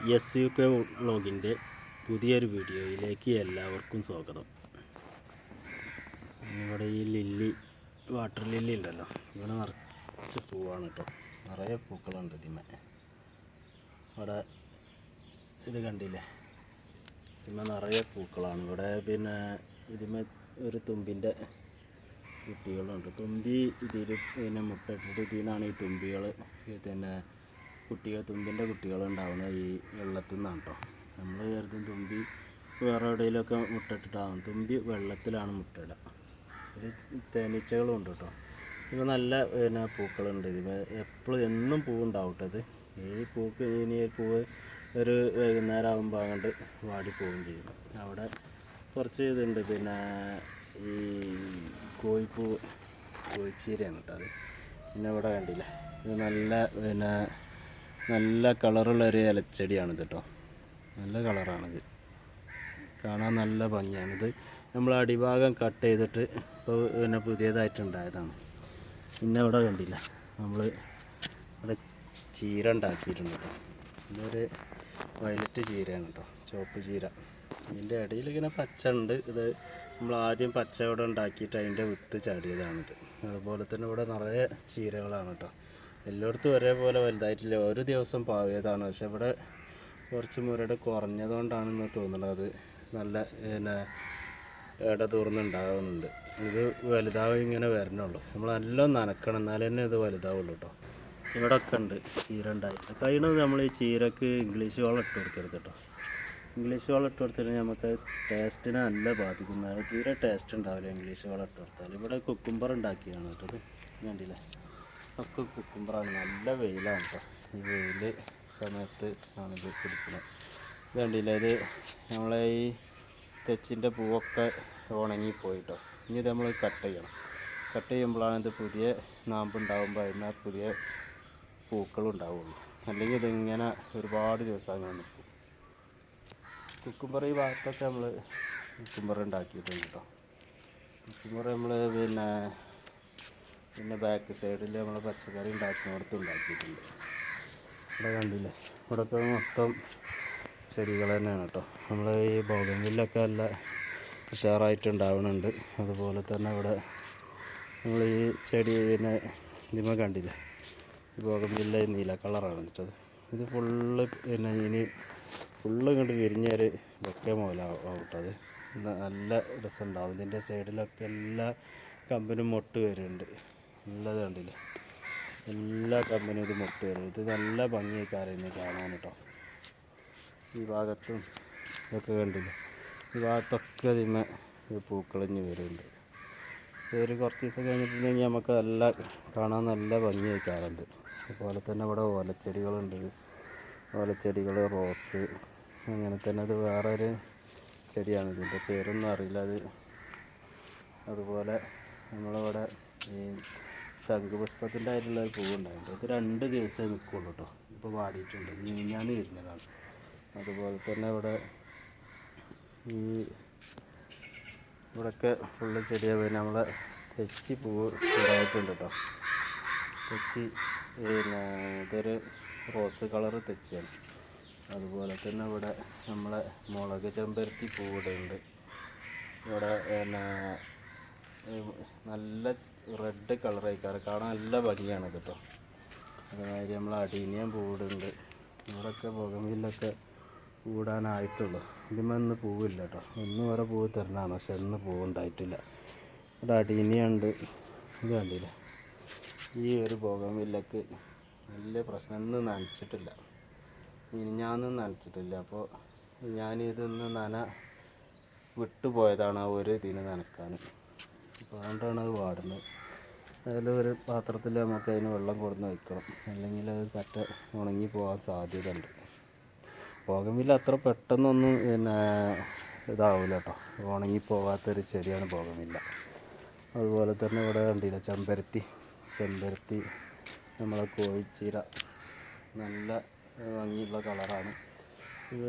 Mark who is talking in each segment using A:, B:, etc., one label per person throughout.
A: SUK വ്ളോഗിൻ്റെ പുതിയൊരു വീഡിയോയിലേക്ക് എല്ലാവർക്കും സ്വാഗതം. ഇവിടെ ഈ വാട്ടർ ലില്ലി ഉണ്ടല്ലോ, ഇവിടെ നിറച്ച് പൂവാണ് കേട്ടോ. നിറയെ പൂക്കളുണ്ട് ഇതിന്മേ. ഇവിടെ ഇത് കണ്ടില്ലേ, ഇതിന്മേ നിറയെ പൂക്കളാണ്. ഇവിടെ പിന്നെ ഇതിന്മേ ഒരു തുമ്പിൻ്റെ കുട്ടികളുണ്ട്. തുമ്പി ഇതിൽ പിന്നെ മുട്ടയിട്ടിട്ട് ഇതിനാണ് ഈ തുമ്പികൾ പിന്നെ തുമ്പിൻ്റെ കുട്ടികളുണ്ടാവുന്നത് ഈ വെള്ളത്തിൽ നിന്നാണ് കേട്ടോ. നമ്മൾ കരുതും തുമ്പി വേറെ എവിടെയെങ്കിലുമൊക്കെ മുട്ടയിട്ടിട്ടാകും. തുമ്പി വെള്ളത്തിലാണ് മുട്ടയിടുക. ഒരു തേനീച്ചകളും ഉണ്ട് കേട്ടോ. ഇപ്പോൾ നല്ല പിന്നെ പൂക്കളുണ്ട്. ഇത് എപ്പോഴും എന്നും പൂവുണ്ടാവട്ടെ. ഈ പൂവ് ഒരു വൈകുന്നേരം ആകുമ്പോൾ അങ്ങോട്ട് വാടിപ്പോവുകയും ചെയ്യും. അവിടെ കുറച്ച് ഇതുണ്ട്, പിന്നെ ഈ കോഴിച്ചീരയാണ് കേട്ടോ അത്. പിന്നെ ഇവിടെ കണ്ടില്ല, ഇത് നല്ല കളറുള്ളൊരു ഇലച്ചെടിയാണിത് കേട്ടോ. നല്ല കളറാണിത്, കാണാൻ നല്ല ഭംഗിയാണിത്. നമ്മൾ അടിഭാഗം കട്ട് ചെയ്തിട്ട് ഇപ്പോൾ പിന്നെ പുതിയതായിട്ടുണ്ടായതാണ്. പിന്നെ ഇവിടെ കണ്ടില്ല, നമ്മൾ ഇവിടെ ചീര ഉണ്ടാക്കിയിട്ടുണ്ട് കേട്ടോ. ഇതൊരു വയലറ്റ് ചീരയാണ് കേട്ടോ, ചുവപ്പ് ചീര. ഇതിൻ്റെ ഇടയിൽ ഇങ്ങനെ പച്ച ഉണ്ട്. ഇത് നമ്മൾ ആദ്യം പച്ച ഇവിടെ ഉണ്ടാക്കിയിട്ട് അതിൻ്റെ വിത്ത് ചാടിയതാണിത്. അതുപോലെ തന്നെ ഇവിടെ നിറയെ ചീരകളാണ് കേട്ടോ. എല്ലായിടത്തും ഒരേപോലെ വലുതായിട്ടില്ല, ഒരു ദിവസം പാവിയതാണ്. പക്ഷെ ഇവിടെ കുറച്ച് മുരട് കുറഞ്ഞതുകൊണ്ടാണെന്ന് തോന്നുന്നത്. അത് നല്ല പിന്നെ ഇട തുറന്നുണ്ടാകുന്നുണ്ട്. ഇത് വലുതാവും ഇങ്ങനെ വരണുള്ളൂ. നമ്മൾ എല്ലാം നനക്കണം, എന്നാലേ തന്നെ ഇത് വലുതാവുള്ളൂ കേട്ടോ. ഇവിടെ ഒക്കെ ഉണ്ട് ചീര ഉണ്ടായിട്ട്. കഴിയുന്നത് നമ്മൾ ഈ ചീരക്ക് ഇംഗ്ലീഷ് വളം ഇട്ട് കൊടുക്കരുത് കേട്ടോ. ഇംഗ്ലീഷ് വളം ഇട്ട് കൊടുത്തിട്ട് നമുക്ക് ടേസ്റ്റിനെ നല്ല ബാധിക്കുന്നത്. തീരെ ടേസ്റ്റ് ഉണ്ടാവില്ല ഇംഗ്ലീഷ് വളം ഇട്ട് കൊടുത്താൽ. ഇവിടെ കുക്കുംബർ ഉണ്ടാക്കിയാണ് കേട്ടോ. കണ്ടില്ലേ, ഒക്കെ കുക്കുംബറാണ്. നല്ല വെയിലാണ് കേട്ടോ. ഈ വെയിൽ സമയത്ത് ആണിത് പിടിക്കുന്നത്. ഇത് കണ്ടില്ല, ഇത് നമ്മളെ ഈ തെച്ചിൻ്റെ പൂവൊക്കെ ഉണങ്ങിപ്പോയിട്ടോ. ഇനി ഇത് നമ്മൾ കട്ട് ചെയ്യണം. കട്ട് ചെയ്യുമ്പോഴാണ് ഇത് പുതിയ നാമ്പുണ്ടാകുമ്പോൾ അതിന് പുതിയ പൂക്കളുണ്ടാവുള്ളൂ. അല്ലെങ്കിൽ ഇതിങ്ങനെ ഒരുപാട് ദിവസം അങ്ങനെ നിൽക്കും. കുക്കുംബർ ഈ ഭാഗത്തൊക്കെ നമ്മൾ കുക്കുംബർ ഉണ്ടാക്കിയിട്ടുണ്ട് കേട്ടോ. കുക്കുംബർ നമ്മൾ പിന്നെ ബാക്ക് സൈഡിൽ നമ്മൾ പച്ചക്കറി ഉണ്ടാക്കുന്നിടത്ത് ഉണ്ടാക്കിയിട്ടുണ്ട്. ഇവിടെ കണ്ടില്ലേ, ഇവിടെയൊക്കെ മൊത്തം ചെടികൾ തന്നെയാണ് കേട്ടോ. നമ്മൾ ഈ ബോഗൺവില്ലൊക്കെ നല്ല ഉഷാറായിട്ടുണ്ടാവുന്നുണ്ട്. അതുപോലെ തന്നെ ഇവിടെ നമ്മൾ ഈ ചെടി പിന്നെ ഇതിമ കണ്ടില്ലേ, ഈ ബോഗൺവില്ല നീല കളറാണ് വെച്ചത്. ഇത് ഫുള്ള് പിന്നെ ഇനി ഫുള്ള് ഇങ്ങോട്ട് വിരിഞ്ഞൊരു വെക്ക മോലാവട്ടത്. നല്ല രസമുണ്ടാവും. ഇതിൻ്റെ സൈഡിലൊക്കെ എല്ലാ കമ്പനും മൊട്ട് വരുന്നുണ്ട്. നല്ലത് കണ്ടില്ലേ, എല്ലാ കമ്പനും ഇത് മൊട്ട് വരും. ഇത് നല്ല ഭംഗിയായിക്കാരെന്നെ കാണാൻ കേട്ടോ. ഈ ഭാഗത്തും ഇതൊക്കെ കണ്ടില്ലേ, ഈ ഭാഗത്തൊക്കെ ഇതിന്മേ പൂക്കളിഞ്ഞ് വരുന്നുണ്ട്. ഒരു കുറച്ച് ദിവസം കഴിഞ്ഞിട്ടുണ്ടെങ്കിൽ നമുക്ക് നല്ല കാണാൻ നല്ല ഭംഗിയായിക്കാറുണ്ട്. അതുപോലെ തന്നെ ഇവിടെ ഓലച്ചെടികളുണ്ട്. ഓലച്ചെടികൾ, റോസ്, അങ്ങനെ തന്നെ അത് വേറൊരു ചെടിയാണ്, ഇതിൻ്റെ പേരൊന്നും അറിയില്ല അത്. അതുപോലെ നമ്മളിവിടെ ഈ ശംഖുപുഷ്പത്തിൻ്റെ ആയിട്ടുള്ള ഒരു പൂവുണ്ടായിട്ടുണ്ട്. ഇത് 2 ദിവസമേ നിൽക്കുള്ളൂ കേട്ടോ. ഇപ്പോൾ വാടിയിട്ടുണ്ട്, മിനിഞ്ഞാന്ന് വിരിഞ്ഞതാണ്. അതുപോലെ തന്നെ ഇവിടെയൊക്കെ ഫുള്ള് ചെടിയാണ്. പിന്നെ നമ്മളെ തെച്ചി പൂവ് ഉണ്ടായിട്ടുണ്ട് കേട്ടോ. തെച്ചി പിന്നെ ഇതൊരു റോസ് കളറ് തെച്ചിയാണ്. അതുപോലെ തന്നെ ഇവിടെ നമ്മളെ മുളക് ചെമ്പരത്തി പൂവിടെ ഉണ്ട്. ഇവിടെ പിന്നെ നല്ല റെഡ് കളറായിക്കാറ്, കാണാൻ നല്ല ഭംഗിയാണ് കേട്ടോ. അതേമാതിരി നമ്മൾ അടീനിയം പൂവിടുണ്ട്. ഇവിടെയൊക്കെ ബോഗൺവില്ലൊക്കെ പൂടാനായിട്ടുള്ളൂ. ഇതിമൊന്ന് പൂവില്ല കേട്ടോ. ഒന്നും വേറെ പൂവ് തരണതാണ്, പക്ഷെ ഒന്നും പൂവുണ്ടായിട്ടില്ല. ഇവിടെ അടീനിയുണ്ട്. ഇത് കണ്ടില്ലേ, ഈ ഒരു ബോഗൺവില്ലക്ക് വലിയ പ്രശ്നം. ഒന്നും നനച്ചിട്ടില്ല, മിനിഞ്ഞാന്നും നനച്ചിട്ടില്ല. അപ്പോൾ ഞാനിതൊന്ന് വിട്ടുപോയതാണ് ആ ഒരു ഇതിന് നനക്കാൻ. അപ്പോൾ അതുകൊണ്ടാണ് അത് വാടുന്നത്. അതിലൊരു പാത്രത്തിൽ നമുക്ക് അതിന് വെള്ളം കൊടുന്ന് വയ്ക്കണം, അല്ലെങ്കിൽ അത് ഉണങ്ങി പോകാൻ സാധ്യത ഉണ്ട്. ബോഗൺവില്ല അത്ര പെട്ടെന്നൊന്നും പിന്നെ ഇതാവില്ല കേട്ടോ. ഉണങ്ങിപ്പോകാത്തൊരു ചെടിയാണ് ബോഗൺവില്ല. അതുപോലെ തന്നെ ഇവിടെ കണ്ടില്ല, ചെമ്പരത്തി നമ്മളെ കോഴിച്ചീര, നല്ല ഭംഗിയുള്ള കളറാണ്.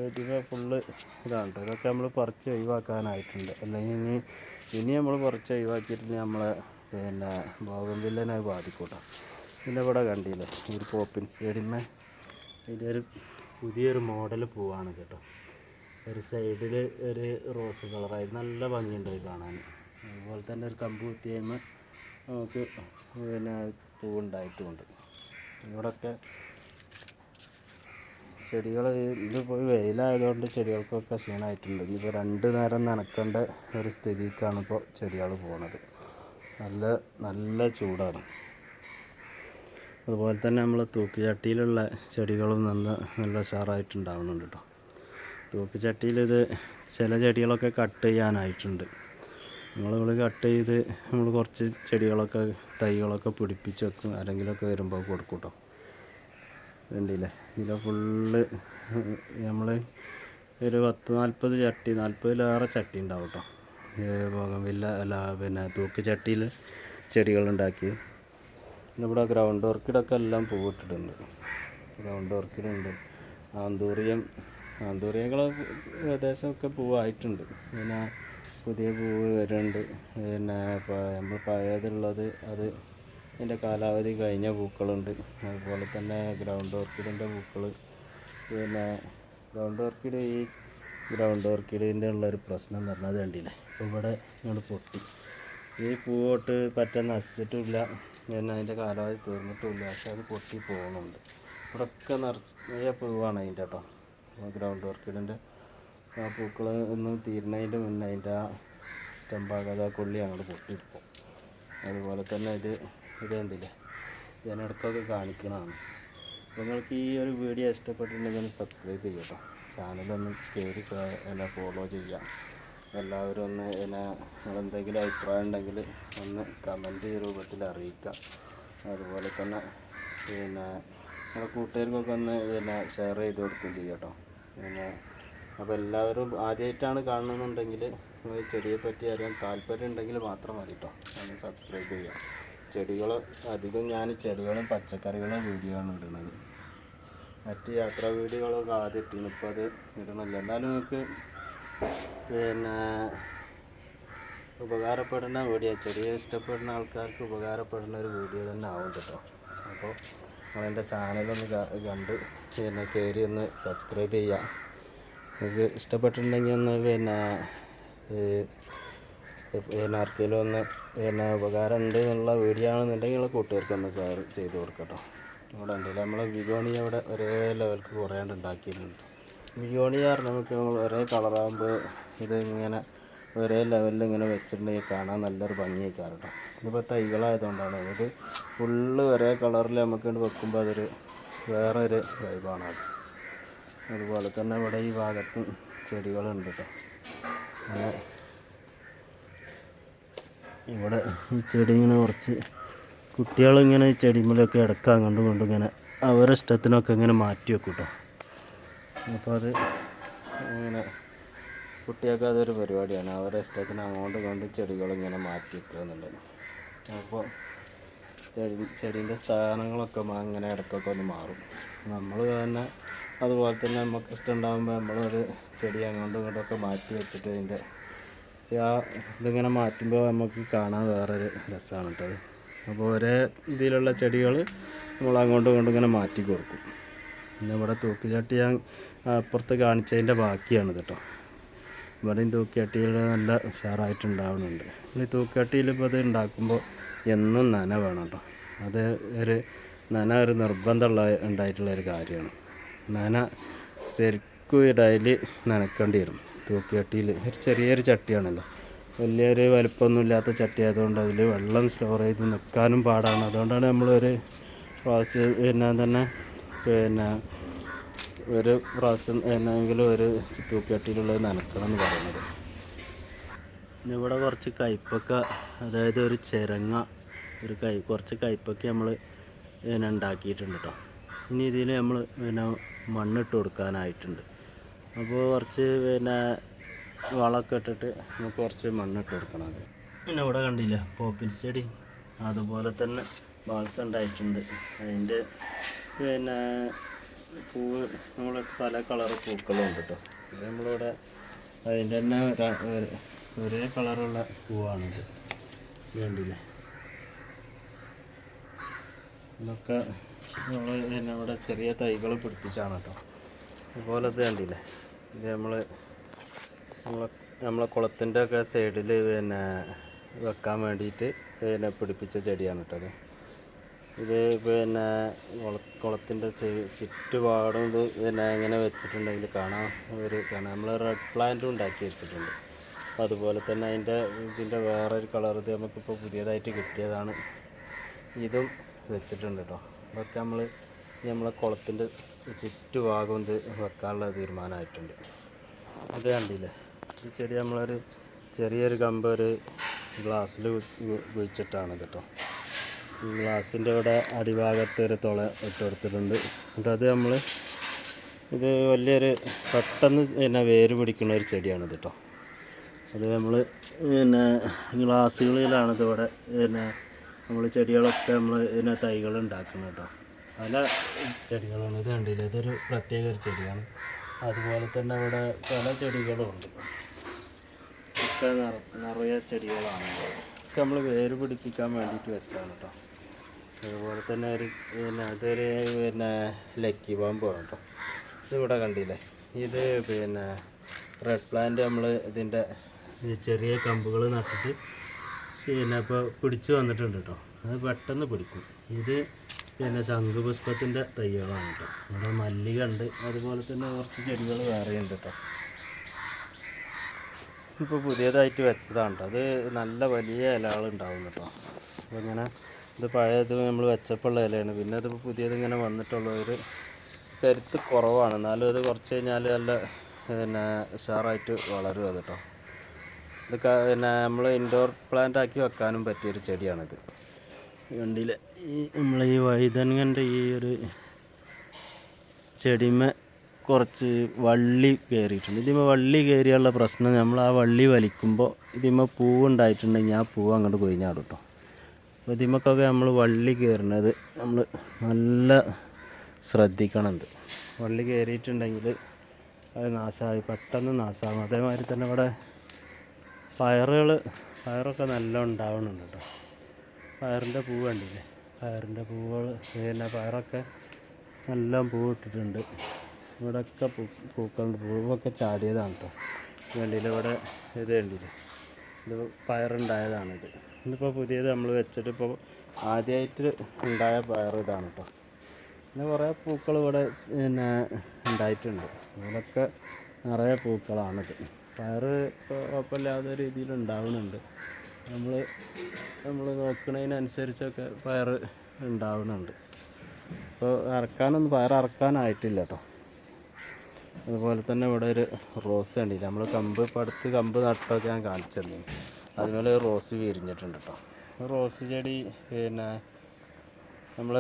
A: ഇതിന് ഫുള്ള് ഇതാണ്. ഇതൊക്കെ നമ്മൾ പറിച്ച് ഒഴിവാക്കാനായിട്ടുണ്ട്. അല്ലെങ്കിൽ ഇനി നമ്മൾ പറിച്ച് ഒഴിവാക്കിയിട്ടുണ്ടെങ്കിൽ നമ്മളെ പിന്നെ ബോഗൺവില്ലനെ ബാധിക്കൂട്ടോ. പിന്നെ ഇവിടെ കണ്ടില്ലേ, ഒരു പോപ്പിൻസ് ചെടിമേ ഇതിൻ്റെ ഒരു പുതിയൊരു മോഡൽ പൂവാണ് കേട്ടോ. ഒരു സൈഡിൽ ഒരു റോസ് കളറായി നല്ല ഭംഗിയുണ്ട് കാണാൻ. അതുപോലെ തന്നെ ഒരു കമ്പ് കുത്തിയമ്മ നമുക്ക് പിന്നെ പൂവുണ്ടായിട്ടുമുണ്ട്. ഇവിടെയൊക്കെ ചെടികൾ ഇതിപ്പോൾ വെയിലായതുകൊണ്ട് ചെടികൾക്കൊക്കെ ക്ഷീണമായിട്ടുണ്ട്. ഇനിയിപ്പോൾ 2 നേരം നനക്കേണ്ട ഒരു സ്ഥിതിക്കാണ് ഇപ്പോൾ ചെടികൾ പോകുന്നത്. നല്ല ചൂടാണ്. അതുപോലെ തന്നെ നമ്മൾ തൂക്കുചട്ടിയിലുള്ള ചെടികളും നല്ല ഉഷാറായിട്ടുണ്ടാവുന്നുണ്ട് കേട്ടോ. തൂക്കുചട്ടിയിൽ ഇത് ചില ചെടികളൊക്കെ കട്ട് ചെയ്യാനായിട്ടുണ്ട്. നമ്മളിവിടെ കട്ട് ചെയ്ത് നമ്മൾ കുറച്ച് ചെടികളൊക്കെ തൈകളൊക്കെ പിടിപ്പിച്ച് വെക്കും. ആരെങ്കിലുമൊക്കെ വരുമ്പോൾ കൊടുക്കും കേട്ടോ. വേണ്ടിയില്ലേ, ഇതിൽ ഫുള്ള് നമ്മൾ ഒരു 10-40 ചട്ടി, 40-ലേറെ ചട്ടി ഉണ്ടാവും കേട്ടോ. ബോഗൺവില്ല പിന്നെ തൂക്ക് ചട്ടിയിൽ ചെടികളുണ്ടാക്കി. ഇവിടെ ഗ്രൗണ്ട് ഓർക്കിഡൊക്കെ എല്ലാം പൂവിട്ടിട്ടുണ്ട്. ഗ്രൗണ്ട് ഓർക്കിഡുണ്ട്, ആന്തൂറിയങ്ങൾ ഏകദേശമൊക്കെ പൂവായിട്ടുണ്ട്. പിന്നെ പുതിയ പൂവ് വരുന്നുണ്ട്. പിന്നെ നമ്മൾ പഴയതുള്ളത് അത് അതിൻ്റെ കാലാവധി കഴിഞ്ഞ പൂക്കളുണ്ട്. അതുപോലെ തന്നെ ഗ്രൗണ്ട് ഓർക്കിഡിൻ്റെ പൂക്കൾ. പിന്നെ ഗ്രൗണ്ട് ഓർക്കിഡിൻ്റെ ഉള്ളൊരു പ്രശ്നം എന്ന് പറഞ്ഞാൽ അത് കണ്ടില്ലേ, ഇപ്പോൾ ഇവിടെ ഞങ്ങൾ പൊട്ടി. ഈ പൂവോട്ട് പറ്റാൻ നശിച്ചിട്ടില്ല, പിന്നെ അതിൻ്റെ കാലാവധി തീർന്നിട്ടുമില്ല. പക്ഷെ അത് പൊട്ടി പോകുന്നുണ്ട്. ഇവിടെയൊക്കെ നിറയെ പൂവാണ് അതിൻ്റെ കേട്ടോ. ഗ്രൗണ്ട് ഓർക്കിഡിൻ്റെ ആ പൂക്കൾ ഒന്നും തീരുന്നതിൻ്റെ മുന്നേ അതിൻ്റെ ആ സ്റ്റെമ്പാകാതെ ആ കൊള്ളി അങ്ങോട്ട് പൊട്ടിപ്പോകും. അതുപോലെ തന്നെ ഇത് കണ്ടില്ലേ, ഇതിനിടയ്ക്കൊക്കെ കാണിക്കണതാണ്. നിങ്ങൾക്ക് ഈ ഒരു വീഡിയോ ഇഷ്ടപ്പെട്ടിട്ടുണ്ടെങ്കിൽ ഒന്ന് സബ്സ്ക്രൈബ് ചെയ്യുക കേട്ടോ. ചാനലൊന്ന് കയറി ഫോളോ ചെയ്യാം. എല്ലാവരും ഒന്ന് നിങ്ങളെന്തെങ്കിലും അഭിപ്രായം ഉണ്ടെങ്കിൽ ഒന്ന് കമൻറ്റ് രൂപത്തിൽ അറിയിക്കാം. അതുപോലെ തന്നെ നിങ്ങളുടെ കൂട്ടുകാർക്കൊക്കെ ഒന്ന് ഷെയർ ചെയ്ത് കൊടുക്കുകയും ചെയ്യാം കേട്ടോ. അപ്പോൾ എല്ലാവരും ആദ്യമായിട്ടാണ് കാണുന്നുണ്ടെങ്കിൽ ചെടിയെ പറ്റി അറിയാൻ താല്പര്യം ഉണ്ടെങ്കിൽ മാത്രം മതി കേട്ടോ, ഒന്ന് സബ്സ്ക്രൈബ് ചെയ്യാം. ചെടികൾ അധികം ഞാൻ ചെടികളും പച്ചക്കറികളും വീഡിയോ ആണ് ഇടുന്നത്. മറ്റ് യാത്രാ വീഡിയോകളൊക്കെ ആദ്യം ഇട്ടിരുന്നു, ഇപ്പോൾ അത് ഇടണില്ല. എന്നാലും നിങ്ങൾക്ക് ഉപകാരപ്പെടുന്ന വീഡിയോ, ചെടിയെ ഇഷ്ടപ്പെടുന്ന ആൾക്കാർക്ക് ഉപകാരപ്പെടുന്ന ഒരു വീഡിയോ തന്നെ ആവും കേട്ടോ. അപ്പോൾ നിങ്ങളെൻ്റെ ചാനലൊന്ന് കണ്ട് കയറി ഒന്ന് സബ്സ്ക്രൈബ് ചെയ്യുക. നിങ്ങൾക്ക് ഇഷ്ടപ്പെട്ടിട്ടുണ്ടെങ്കിൽ ഒന്ന് ആർക്കെങ്കിലും ഒന്ന് ഉപകാരം ഉണ്ട് എന്നുള്ള വീഡിയോ ആണെന്നുണ്ടെങ്കിൽ കൂട്ടുകാർക്കൊന്ന് ഷെയർ ചെയ്ത് കൊടുക്കട്ടോ. ഇവിടെ ഉണ്ടല്ലോ നമ്മളെ വിഗോണി അവിടെ ഒരേ ലെവൽക്ക് കുറേണ്ട് ഉണ്ടാക്കിയിട്ടുണ്ട്. വിഗോണി കാരണം നമുക്ക് ഒരേ കളറാകുമ്പോൾ ഇതിങ്ങനെ ഒരേ ലെവലിൽ ഇങ്ങനെ വെച്ചിട്ടുണ്ടെങ്കിൽ കാണാൻ നല്ലൊരു ഭംഗിയൊക്കെയാണ് കേട്ടോ. ഇതിപ്പോൾ തൈകളായതുകൊണ്ടാണ്. ഇത് ഫുള്ള് ഒരേ കളറിൽ നമുക്ക് വെക്കുമ്പോൾ അതൊരു വേറൊരു വൈബാണ് അത്. അതുപോലെ തന്നെ ഇവിടെ ഈ ഭാഗത്തും ചെടികളുണ്ട് കേട്ടോ. ഇവിടെ ഈ ചെടി ഇങ്ങനെ കുറച്ച് കുട്ടികളിങ്ങനെ ഈ ചെടിമേലൊക്കെ ഇടയ്ക്ക് അങ്ങോട്ടും കൊണ്ടും ഇങ്ങനെ അവരുടെ ഇഷ്ടത്തിനൊക്കെ ഇങ്ങനെ മാറ്റി വെക്കും കേട്ടോ. അപ്പോൾ അത് ഇങ്ങനെ കുട്ടികൾക്ക് അതൊരു പരിപാടിയാണ്, അവരുടെ ഇഷ്ടത്തിന് അങ്ങോട്ടും ഇങ്ങോട്ടും ചെടികളിങ്ങനെ മാറ്റി വെക്കുക എന്നുള്ളത്. അപ്പോൾ ചെടീൻ്റെ സ്ഥാനങ്ങളൊക്കെ അങ്ങനെ ഇടയ്ക്കൊക്കെ ഒന്ന് മാറും. നമ്മൾ തന്നെ അതുപോലെ തന്നെ നമുക്ക് ഇഷ്ടമുണ്ടാകുമ്പോൾ നമ്മളൊരു ചെടി അങ്ങോട്ടും ഇങ്ങോട്ടൊക്കെ മാറ്റി വെച്ചിട്ട് അതിൻ്റെ ഇതിങ്ങനെ മാറ്റുമ്പോൾ നമുക്ക് കാണാൻ വേറൊരു രസമാണ് കേട്ടോ. അപ്പോൾ ഒരേ ഇതിലുള്ള ചെടികൾ നമ്മൾ അങ്ങോട്ടും ഇങ്ങോട്ടും ഇങ്ങനെ മാറ്റി കൊടുക്കും. പിന്നെ ഇവിടെ തൂക്കുചട്ടി ഞാൻ അപ്പുറത്ത് കാണിച്ചതിൻ്റെ ബാക്കിയാണ് കേട്ടോ. ഇവിടെയും തൂക്കുചട്ടികൾ നല്ല ഉഷാറായിട്ടുണ്ടാവുന്നുണ്ട്. ഈ തൂക്കുചട്ടിയിൽ ഇപ്പോൾ ഇത് ഉണ്ടാക്കുമ്പോൾ എന്നും നന വേണം കേട്ടോ. അത് ഒരു നിർബന്ധമുള്ള ഉണ്ടായിട്ടുള്ളൊരു കാര്യമാണ്. നന ശരിക്കും ഡെയിലി നനക്കേണ്ടി വരും. തൂക്കുചട്ടിയിൽ ഒരു ചെറിയൊരു ചട്ടിയാണല്ലോ, വലിയൊരു വലിപ്പമൊന്നുമില്ലാത്ത ചട്ടി ആയതുകൊണ്ട് അതിൽ വെള്ളം സ്റ്റോർ ചെയ്ത് നിൽക്കാനും പാടാണ്. അതുകൊണ്ടാണ് നമ്മളൊരു പ്രാവശ്യം ഒരു പ്രാവശ്യം എന്നെങ്കിലും ഒരു തൂക്കുചട്ടിയിലുള്ളത് നനക്കണം എന്ന് പറയുന്നത്. ഇവിടെ കുറച്ച് കയ്പക്ക, അതായത് ഒരു ചിരങ്ങ, കുറച്ച് കയ്പക്ക നമ്മൾ ഉണ്ടാക്കിയിട്ടുണ്ട് കേട്ടോ. ഇനി ഇതിൽ നമ്മൾ മണ്ണിട്ട് കൊടുക്കാനായിട്ടുണ്ട്. അപ്പോൾ കുറച്ച് വളമൊക്കെ ഇട്ടിട്ട് നമുക്ക് കുറച്ച് മണ്ണിട്ട് കൊടുക്കണം. പിന്നെ ഇവിടെ കണ്ടില്ല പോപ്പിൻ ചെടി, അതുപോലെ തന്നെ ബാൾസ ഉണ്ടായിട്ടുണ്ട്. അതിൻ്റെ പൂവ് നമ്മൾ പല കളറ് പൂക്കളും ഉണ്ട് കേട്ടോ. ഇത് നമ്മളിവിടെ അതിൻ്റെ തന്നെ ഒരേ കളറുള്ള പൂവാണിത്. വേണ്ടില്ലേ, ഇതൊക്കെ നമ്മൾ ഇവിടെ ചെറിയ തൈകൾ പിടിപ്പിച്ചാണ് കേട്ടോ. അതുപോലെ ഇത് കണ്ടില്ലേ, ഇത് നമ്മളെ കുളത്തിൻ്റെ ഒക്കെ സൈഡിൽ പിന്നെ വെക്കാൻ വേണ്ടിയിട്ട് പിന്നെ പിടിപ്പിച്ച ചെടിയാണ് കേട്ടോ. ഇത് പിന്നെ കുളത്തിൻ്റെ ചുറ്റുപാടും ഇത് പിന്നെ ഇങ്ങനെ വെച്ചിട്ടുണ്ടെങ്കിൽ കാണാൻ നമ്മൾ റെഡ് പ്ലാന്റും ഉണ്ടാക്കി വെച്ചിട്ടുണ്ട്. അതുപോലെ തന്നെ ഇതിൻ്റെ വേറൊരു കളർ ഇത് നമുക്കിപ്പോൾ പുതിയതായിട്ട് കിട്ടിയതാണ്. ഇതും വെച്ചിട്ടുണ്ട് കേട്ടോ. അതൊക്കെ നമ്മളെ കുളത്തിൻ്റെ ചുറ്റുഭാഗം ഇത് വെക്കാനുള്ള തീരുമാനമായിട്ടുണ്ട്. ഇത് കണ്ടില്ലേ, ഈ ചെടി നമ്മളൊരു ചെറിയൊരു കമ്പ് ഒരു ഗ്ലാസ്സിൽ കുഴിച്ചിട്ടാണ് കേട്ടോ. ഈ ഗ്ലാസിൻ്റെ ഇവിടെ അടിഭാഗത്ത് ഒരു തുള ഇട്ട് കൊടുത്തിട്ടുണ്ട്. എന്നിട്ട് അത് ഇത് വലിയൊരു പെട്ടെന്ന് പിന്നെ വേര് പിടിക്കുന്ന ഒരു ചെടിയാണിത് കേട്ടോ. അത് നമ്മൾ പിന്നെ ഗ്ലാസ്സുകളിലാണ് ഇതിവിടെ പിന്നെ നമ്മൾ ചെടികളൊക്കെ ഇതിനെ തൈകൾ ഉണ്ടാക്കുന്നത് കേട്ടോ. പല ചെടികളാണ്. ഇത് കണ്ടില്ല, ഇതൊരു പ്രത്യേക ഒരു ചെടിയാണ്. അതുപോലെ തന്നെ ഇവിടെ പല ചെടികളും ഉണ്ട്. ഒക്കെ നിറയെ ചെടികളാണ്. ഒക്കെ നമ്മൾ വേര് പിടിപ്പിക്കാൻ വേണ്ടിയിട്ട് വെച്ചാണ് കേട്ടോ. അതുപോലെ തന്നെ അതൊരു ലക്കി പാമ്പാണ് കേട്ടോ. ഇതിവിടെ കണ്ടില്ലേ, ഇത് റെഡ് പ്ലാന്റ് നമ്മൾ ഇതിൻ്റെ ചെറിയ കമ്പുകൾ നട്ടിട്ട് ഇപ്പോൾ പിടിച്ച് വന്നിട്ടുണ്ട് കേട്ടോ. അത് പെട്ടെന്ന് പിടിക്കും. ഇത് ശംഖുപുഷ്പത്തിൻ്റെ തൈകളാണ് കേട്ടോ. ഇവിടെ മല്ലിക ഉണ്ട്. അതുപോലെ തന്നെ കുറച്ച് ചെടികൾ വേറെയുണ്ട് കേട്ടോ. ഇപ്പോൾ പുതിയതായിട്ട് വെച്ചതാണ് കേട്ടോ. അത് നല്ല വലിയ ഇലകളുണ്ടാവും കേട്ടോ. അപ്പോൾ ഇങ്ങനെ ഇത് പഴയത് നമ്മൾ വെച്ചപ്പോഴുള്ള ഇലയാണ്. പിന്നെ അത് പുതിയത് ഇങ്ങനെ വന്നിട്ടുള്ള ഒരു കരുത്ത് കുറവാണ്. എന്നാലും അത് കുറച്ച് കഴിഞ്ഞാൽ നല്ല ഉഷാറായിട്ട് വളരും അത് കേട്ടോ. ഇത് നമ്മൾ ഇൻഡോർ പ്ലാന്റ് ആക്കി വെക്കാനും പറ്റിയൊരു ചെടിയാണിത്. കണ്ടില്ലേ, ഈ വഴുതനങ്ങൻ്റെ ഈ ഒരു ചെടിമേ കുറച്ച് വള്ളി കയറിയിട്ടുണ്ട്. ഇതിന്മേൽ വള്ളി കയറിയുള്ള പ്രശ്നം, നമ്മൾ ആ വള്ളി വലിക്കുമ്പോൾ ഇതിന്മേൽ പൂവുണ്ടായിട്ടുണ്ടെങ്കിൽ ആ പൂവ് അങ്ങോട്ട് കൊഴിഞ്ഞാടും കേട്ടോ. അപ്പോൾ ഇതിന്മേക്കൊക്കെ നമ്മൾ വള്ളി കയറുന്നത് നമ്മൾ നല്ല ശ്രദ്ധിക്കണം. വള്ളി കയറിയിട്ടുണ്ടെങ്കിൽ അത് നാശമായി, പെട്ടെന്ന് നാശമാകും. അതേമാതിരി തന്നെ ഇവിടെ പയറൊക്കെ നല്ല ഉണ്ടാവുന്നുണ്ട് കേട്ടോ. പയറിൻ്റെ പൂവ് കണ്ടില്ലേ, പയറിൻ്റെ പൂവുകൾ പയറൊക്കെ നല്ല പൂവിട്ടിട്ടുണ്ട്. ഇവിടെയൊക്കെ പൂക്കളുണ്ട്. പൂവൊക്കെ ചാടിയതാണ് കേട്ടോ. കണ്ടില്ലേ, ഇവിടെ ഇത് കണ്ടില്ലേ, ഇത് പയറുണ്ടായതാണിത്. ഇതിപ്പോൾ പുതിയത് നമ്മൾ വെച്ചിട്ട് ഇപ്പോൾ ആദ്യമായിട്ട് ഉണ്ടായ പയർ ഇതാണ് കേട്ടോ. പിന്നെ കുറേ പൂക്കൾ ഇവിടെ ഉണ്ടായിട്ടുണ്ട്. ഇവിടെയൊക്കെ നിറയെ പൂക്കളാണിത്. പയർ കുഴപ്പമില്ലാത്ത രീതിയിൽ ഉണ്ടാവുന്നുണ്ട്. നമ്മൾ നോക്കുന്നതിനനുസരിച്ചൊക്കെ പയർ ഉണ്ടാവുന്നുണ്ട്. ഇപ്പോൾ പയർ ഇറക്കാനായിട്ടില്ല കേട്ടോ. അതുപോലെ തന്നെ ഇവിടെ ഒരു റോസ് കണ്ടില്ല, നമ്മൾ അടുത്ത് കമ്പ് നട്ടൊക്കെ ഞാൻ കാണിച്ചിരുന്നു. അതുപോലെ റോസ് വിരിഞ്ഞിട്ടുണ്ട് കേട്ടോ. റോസ് ചെടി നമ്മൾ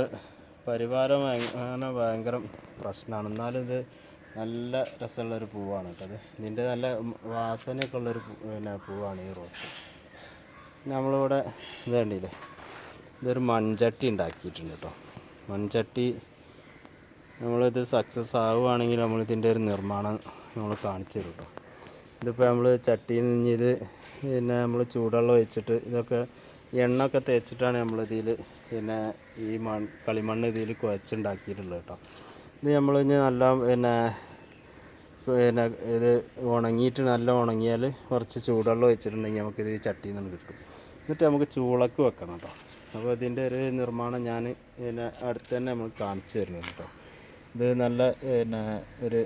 A: പരിപാലനം അങ്ങനെ ഭയങ്കര പ്രശ്നമാണ്. എന്നാലും ഇത് നല്ല രസമുള്ളൊരു പൂവാണ് കേട്ടോ. ഇതിൻ്റെ നല്ല വാസനയൊക്കെ ഉള്ളൊരു പൂവാണ് ഈ റോസ്. നമ്മളിവിടെ ഇത് കണ്ടില്ലേ, ഇതൊരു മൺചട്ടി ഉണ്ടാക്കിയിട്ടുണ്ട് കേട്ടോ. മൺചട്ടി നമ്മളിത് സക്സസ് ആവുകയാണെങ്കിൽ നമ്മളിതിൻ്റെ ഒരു നിർമ്മാണം നമ്മൾ കാണിച്ചു തരും കേട്ടോ. ഇതിപ്പോൾ നമ്മൾ ചട്ടിയിൽ നിന്ന് ഇത് നമ്മൾ ചൂടുവെള്ളം ഒഴിച്ചിട്ട് ഇതൊക്കെ എണ്ണയൊക്കെ തേച്ചിട്ടാണ് നമ്മളിതിൽ ഈ കളിമണ്ണ് ഇതിൽ കുഴച്ചുണ്ടാക്കിയിട്ടുള്ളത് കേട്ടോ. ഇത് നമ്മൾ നല്ല ഇത് ഉണങ്ങിയിട്ട് നല്ല ഉണങ്ങിയാൽ കുറച്ച് ചൂടുവെള്ളം ഒഴിച്ചിട്ടുണ്ടെങ്കിൽ നമുക്കിത് ഈ ചട്ടിയിൽ നിന്ന് കിട്ടും. എന്നിട്ട് നമുക്ക് ചൂളക്ക് വെക്കണം കേട്ടോ. അപ്പോൾ ഇതിൻ്റെ ഒരു നിർമ്മാണം ഞാൻ അടുത്ത് തന്നെ നമ്മൾ കാണിച്ചു തരുന്നുണ്ട് കേട്ടോ. ഇത് നല്ല ഒരു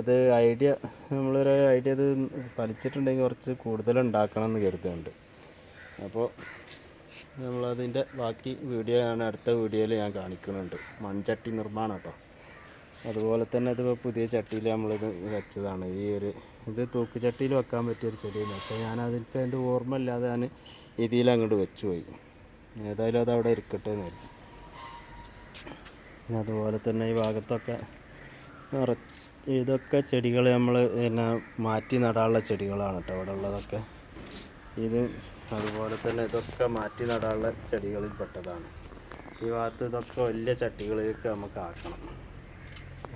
A: ഇത് നമ്മളൊരു ഐഡിയ ഇത് ഫലിച്ചിട്ടുണ്ടെങ്കിൽ കുറച്ച് കൂടുതൽ ഉണ്ടാക്കണം എന്ന് കരുതുന്നുണ്ട്. അപ്പോൾ നമ്മളതിൻ്റെ ബാക്കി വീഡിയോ അടുത്ത വീഡിയോയിൽ ഞാൻ കാണിക്കുന്നുണ്ട്. മൺചട്ടി നിർമ്മാണം കേട്ടോ. അതുപോലെ തന്നെ ഇതിപ്പോൾ പുതിയ ചട്ടിയിൽ നമ്മളിത് വെച്ചതാണ്. ഇത് തൂക്കുചട്ടിയിൽ വെക്കാൻ പറ്റിയൊരു ചെടിയാണ്. പക്ഷേ അതിൻ്റെ ഓർമ്മ ഇല്ലാതെ ഞാൻ ഇതിൽ അങ്ങോട്ട് വെച്ചു പോയി. ഏതായാലും അത് അവിടെ ഇരിക്കട്ടെ എന്ന് വരും. അതുപോലെ തന്നെ ഈ ഭാഗത്തൊക്കെ ഇതൊക്കെ ചെടികൾ നമ്മൾ മാറ്റി നടാനുള്ള ചെടികളാണ് കേട്ടോ ഇവിടെ ഉള്ളതൊക്കെ. അതുപോലെ തന്നെ ഇതൊക്കെ മാറ്റി നടാനുള്ള ചെടികളിൽ പെട്ടതാണ്. ഈ ഭാഗത്ത് ഇതൊക്കെ വലിയ ചട്ടികളിലേക്ക് നമുക്ക് ആക്കണം.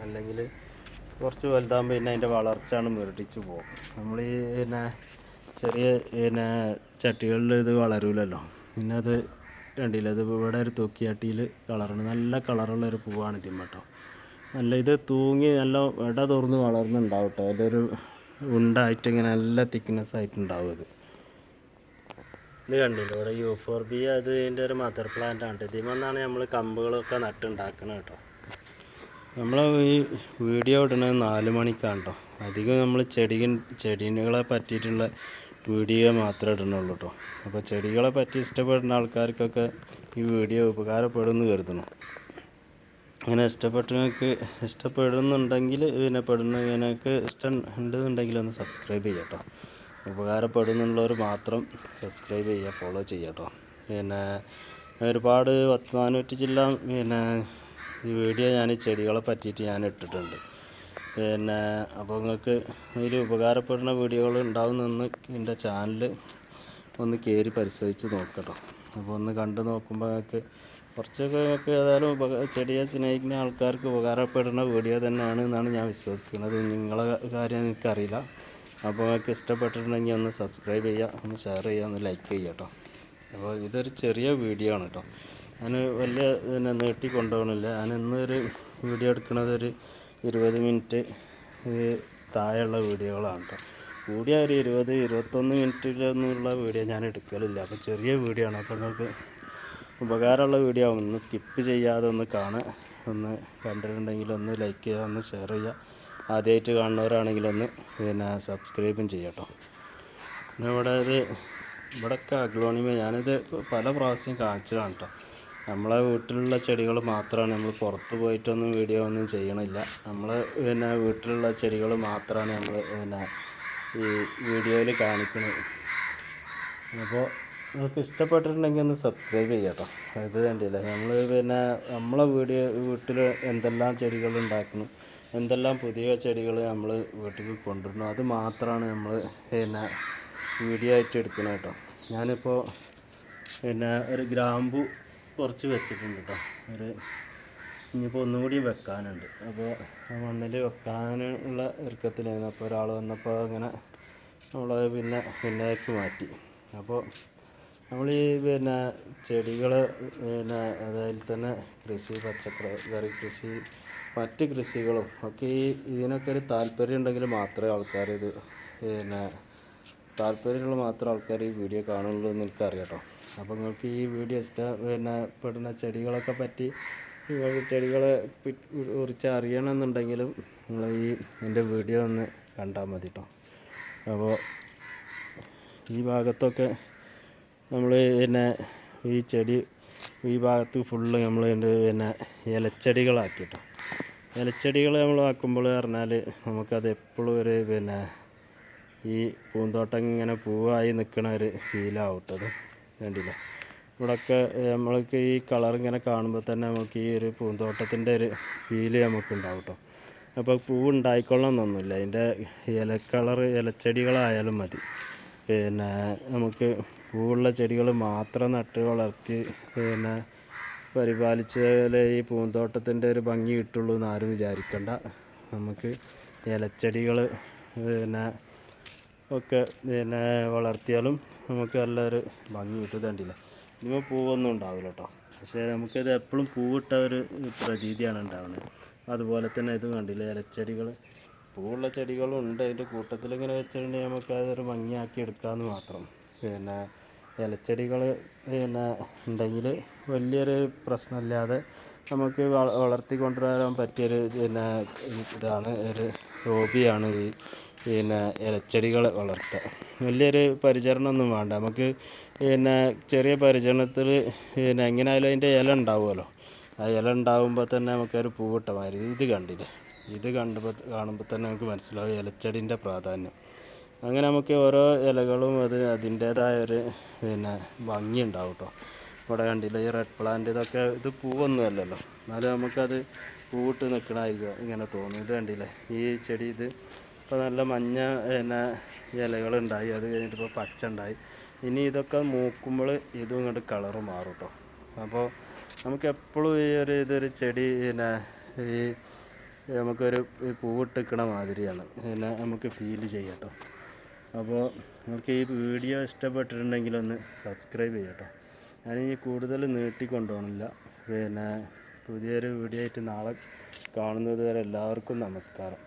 A: അല്ലെങ്കിൽ കുറച്ച് വലുതാകുമ്പോൾ അതിൻ്റെ വളർച്ചയാണ് മുരടിച്ച് പോകും. നമ്മൾ ചെറിയ ചട്ടികളിൽ ഇത് വളരൂലല്ലോ. പിന്നെ അത് കണ്ടില്ല, ഇത് ഇവിടെ ഒരു തൂക്കിയാട്ടിയിൽ കളറാണ്, നല്ല കളറുള്ളൊരു പൂവാണ് ഇതിമ്മ കേട്ടോ. നല്ല ഇത് തൂങ്ങി നല്ല ഇട തുറന്ന് വളർന്നുണ്ടാവും കേട്ടോ. അതൊരു ഉണ്ടായിട്ട് ഇങ്ങനെ നല്ല തിക്നെസ് ആയിട്ടുണ്ടാവും ഇത്. ഇത് കണ്ടില്ല, ഇവിടെ യൂഫോർബിയ, അത് ഇതിൻ്റെ ഒരു മദർ പ്ലാന്റ് ആണ്. ഇതിമെന്നാണ് നമ്മൾ കമ്പുകളൊക്കെ നട്ടുണ്ടാക്കുന്നത് കേട്ടോ. നമ്മൾ ഈ വീഡിയോ ഇടുന്നത് 4 മണിക്കാണ് കേട്ടോ. അധികം നമ്മൾ ചെടികളെ പറ്റിയിട്ടുള്ള വീഡിയോ മാത്രമേ ഇടുന്നുള്ളൂ കേട്ടോ. അപ്പോൾ ചെടികളെ പറ്റി ഇഷ്ടപ്പെടുന്ന ആൾക്കാർക്കൊക്കെ ഈ വീഡിയോ ഉപകാരപ്പെടുമെന്ന് കരുതുന്നു. അങ്ങനെ ഇഷ്ടപ്പെടുന്നുണ്ടെങ്കിൽ എനിക്ക് ഇഷ്ടം ഉണ്ടെന്നുണ്ടെങ്കിൽ ഒന്ന് സബ്സ്ക്രൈബ് ചെയ്യാം കേട്ടോ. ഉപകാരപ്പെടുന്നുള്ളവർ മാത്രം സബ്സ്ക്രൈബ് ചെയ്യുക, ഫോളോ ചെയ്യുക കേട്ടോ. ഒരുപാട് 400 ജില്ല ഈ വീഡിയോ ഞാൻ ചെടികളെ പറ്റിയിട്ട് ഞാൻ ഇട്ടിട്ടുണ്ട്. അപ്പോൾ നിങ്ങൾക്ക് ഇതിൽ ഉപകാരപ്പെടുന്ന വീഡിയോകൾ ഉണ്ടാവുമെന്ന് എൻ്റെ ചാനൽ ഒന്ന് കയറി പരിശോധിച്ച് നോക്കട്ടോ. അപ്പോൾ ഒന്ന് കണ്ടു നോക്കുമ്പോൾ നിങ്ങൾക്ക് കുറച്ചൊക്കെ നിങ്ങൾക്ക് ഏതായാലും ചെടിയെ സ്നേഹിക്കുന്ന ആൾക്കാർക്ക് ഉപകാരപ്പെടുന്ന വീഡിയോ തന്നെയാണ് എന്നാണ് ഞാൻ വിശ്വസിക്കുന്നത്. നിങ്ങളെ കാര്യം എനിക്കറിയില്ല. അപ്പോൾ നിങ്ങൾക്ക് ഇഷ്ടപ്പെട്ടിട്ടുണ്ടെങ്കിൽ ഒന്ന് സബ്സ്ക്രൈബ് ചെയ്യുക, ഒന്ന് ഷെയർ ചെയ്യുക, ഒന്ന് ലൈക്ക് ചെയ്യുക കേട്ടോ. അപ്പോൾ ഇതൊരു ചെറിയ വീഡിയോ ആണ് കേട്ടോ. ഞാൻ വലിയ നീട്ടി കൊണ്ടുപോകണില്ല. ഞാൻ ഇന്നൊരു വീഡിയോ എടുക്കുന്നത് ഒരു 20 മിനിറ്റ് താഴെയുള്ള വീഡിയോകളാണ് കേട്ടോ. കൂടിയ ഒരു 20-21 മിനിറ്റിലൊന്നുമുള്ള വീഡിയോ ഞാൻ എടുക്കലില്ല. അപ്പോൾ ചെറിയ വീഡിയോ ആണ്. അപ്പോൾ നിങ്ങൾക്ക് ഉപകാരമുള്ള വീഡിയോ ആവും. ഒന്ന് സ്കിപ്പ് ചെയ്യാതെ ഒന്ന് കാണുക. ഒന്ന് കണ്ടിട്ടുണ്ടെങ്കിൽ ഒന്ന് ലൈക്ക് ചെയ്യുക, ഒന്ന് ഷെയർ ചെയ്യുക. ആദ്യമായിട്ട് കാണുന്നവരാണെങ്കിൽ ഒന്ന് സബ്സ്ക്രൈബും ചെയ്യാം കേട്ടോ. ഇവിടെയൊക്കെ അഗ്ലോണിമ ഞാനിത് പല പ്രാവശ്യം കാണിച്ചതാണ് കേട്ടോ. നമ്മളെ വീട്ടിലുള്ള ചെടികൾ മാത്രമാണ്, നമ്മൾ പുറത്ത് പോയിട്ടൊന്നും വീഡിയോ ഒന്നും ചെയ്യണില്ല. നമ്മൾ വീട്ടിലുള്ള ചെടികൾ മാത്രമാണ് നമ്മൾ ഈ വീഡിയോയിൽ കാണിക്കുന്നത്. അപ്പോൾ നിങ്ങൾക്ക് ഇഷ്ടപ്പെട്ടിട്ടുണ്ടെങ്കിൽ ഒന്ന് സബ്സ്ക്രൈബ് ചെയ്യാം കേട്ടോ. ഇത് കണ്ടില്ല, നമ്മൾ നമ്മളെ വീട്ടിൽ എന്തെല്ലാം ചെടികൾ ഉണ്ടാക്കണം, എന്തെല്ലാം പുതിയ ചെടികൾ നമ്മൾ വീട്ടിൽ കൊണ്ടുവരണം, അത് മാത്രമാണ് നമ്മൾ വീഡിയോ ആയിട്ട് എടുക്കണം കേട്ടോ. ഞാനിപ്പോൾ ഒരു ഗ്രാമ്പു കുറച്ച് വെച്ചിട്ടുണ്ട് കേട്ടോ. ഇനിയിപ്പോൾ ഒന്നുകൂടി വെക്കാനുണ്ട്. അപ്പോൾ മണ്ണിൽ വെക്കാനുള്ള ഒരുക്കത്തിലായിരുന്നു. അപ്പോൾ ഒരാൾ വന്നപ്പോൾ അങ്ങനെ നമ്മൾ പിന്നേക്ക് മാറ്റി. അപ്പോൾ നമ്മൾ ഈ ചെടികൾ അതായത് തന്നെ കൃഷി, പച്ചക്കറി കൃഷി, മറ്റ് കൃഷികളും ഒക്കെ ഇതിനൊക്കെ ഒരു താല്പര്യം ഉണ്ടെങ്കിൽ മാത്രമേ ആൾക്കാർ താല്പര്യമുള്ള മാത്രം ആൾക്കാർ ഈ വീഡിയോ കാണുള്ളൂ എന്ന് എനിക്കറിയാം കേട്ടോ. അപ്പോൾ നിങ്ങൾക്ക് ഈ വീഡിയോ പെടുന്ന ചെടികളൊക്കെ പറ്റി ചെടികളെ കുറിച്ച് അറിയണമെന്നുണ്ടെങ്കിലും നിങ്ങൾ എൻ്റെ വീഡിയോ ഒന്ന് കണ്ടാൽ മതി കേട്ടോ. അപ്പോൾ ഈ ഭാഗത്തൊക്കെ നമ്മൾ ഈ ഭാഗത്ത് ഫുള്ള് നമ്മൾ ഇലച്ചെടികളാക്കി കേട്ടോ. ഇലച്ചെടികൾ നമ്മൾ ആക്കുമ്പോൾ പറഞ്ഞാൽ നമുക്കത് എപ്പോഴും ഒരു ഈ പൂന്തോട്ടം ഇങ്ങനെ പൂവായി നിൽക്കണ ഒരു ഫീലാവും കേട്ടോ. അത് വേണ്ടില്ല, ഇവിടെയൊക്കെ നമ്മൾക്ക് ഈ കളർ ഇങ്ങനെ കാണുമ്പോൾ തന്നെ നമുക്ക് ഈ ഒരു പൂന്തോട്ടത്തിൻ്റെ ഒരു ഫീല് നമുക്കുണ്ടാവും കേട്ടോ. അപ്പോൾ പൂവ് ഉണ്ടായിക്കൊള്ളണമെന്നൊന്നുമില്ല, അതിൻ്റെ ഇലച്ചെടികളായാലും മതി. നമുക്ക് പൂവുള്ള ചെടികൾ മാത്രം നട്ട് വളർത്തി പരിപാലിച്ചാലേ ഈ പൂന്തോട്ടത്തിൻ്റെ ഒരു ഭംഗി കിട്ടുള്ളൂ എന്ന് ആരും വിചാരിക്കണ്ട. നമുക്ക് ഇലച്ചെടികൾ ഒക്കെ വളർത്തിയാലും നമുക്ക് നല്ലൊരു ഭംഗി കിട്ടും. കണ്ടില്ല, ഇതിപ്പോൾ പൂവൊന്നും ഉണ്ടാവില്ല കേട്ടോ. പക്ഷേ നമുക്കിത് എപ്പോഴും പൂവിട്ട ഒരു പ്രതീതിയാണ് ഉണ്ടാവുന്നത്. അതുപോലെ തന്നെ ഇത് കണ്ടില്ല, ഇലച്ചെടികൾ, പൂവുള്ള ചെടികളും ഉണ്ട്. അതിൻ്റെ കൂട്ടത്തിൽ ഇങ്ങനെ വെച്ചിട്ടുണ്ടെങ്കിൽ നമുക്ക് അതൊരു ഭംഗിയാക്കി എടുക്കാമെന്ന് മാത്രം. ഇലച്ചെടികൾ ഉണ്ടെങ്കിൽ വലിയൊരു പ്രശ്നമില്ലാതെ നമുക്ക് വളർത്തി കൊണ്ടുവരാൻ പറ്റിയൊരു ഇതാണ്, ഒരു ഹോബിയാണ് ഈ ഇലച്ചെടികൾ വളർത്തുക. വലിയൊരു പരിചരണമൊന്നും വേണ്ട നമുക്ക്. ചെറിയ പരിചരണത്തിൽ എങ്ങനെയായാലും അതിൻ്റെ ഇല ഉണ്ടാവുമല്ലോ. ആ ഇല ഉണ്ടാകുമ്പോൾ തന്നെ നമുക്കൊരു പൂവിട്ട മാതിരി. ഇത് കണ്ടില്ലേ, ഇത് കാണുമ്പോൾ തന്നെ നമുക്ക് മനസ്സിലാവും ഇലച്ചെടീൻ്റെ പ്രാധാന്യം. അങ്ങനെ നമുക്ക് ഓരോ ഇലകളും അതിൻ്റേതായൊരു ഭംഗി ഉണ്ടാവും കേട്ടോ. ഇവിടെ കണ്ടില്ല, ഈ റെഡ് പ്ലാന്റ് ഇതൊക്കെ ഇത് പൂവൊന്നും അല്ലല്ലോ, എന്നാലും നമുക്കത് പൂവിട്ട് നിൽക്കണമായിരിക്കും ഇങ്ങനെ തോന്നും. ഇത് കണ്ടില്ലേ, ഈ ചെടി ഇത് ഇപ്പോൾ നല്ല മഞ്ഞ ഇലകളുണ്ടായി, അത് കഴിഞ്ഞിട്ടിപ്പോൾ പച്ച ഉണ്ടായി. ഇനി ഇതൊക്കെ മൂക്കുമ്പോൾ ഇതും ഇങ്ങോട്ട് കളറ് മാറും കേട്ടോ. അപ്പോൾ നമുക്ക് എപ്പോഴും ഇതൊരു ചെടി ഈ നമുക്കൊരു പൂവിട്ടിക്കണ മാതിരിയാണ് നമുക്ക് ഫീൽ ചെയ്യാം കേട്ടോ. അപ്പോൾ നമുക്ക് ഈ വീഡിയോ ഇഷ്ടപ്പെട്ടിട്ടുണ്ടെങ്കിൽ ഒന്ന് സബ്സ്ക്രൈബ് ചെയ്യാം കേട്ടോ. ഞാനിനി കൂടുതൽ നീട്ടിക്കൊണ്ടുപോകണില്ല. പിന്നെ പുതിയൊരു വീഡിയോ ആയിട്ട് നാളെ കാണുന്നത് വരെ എല്ലാവർക്കും നമസ്കാരം.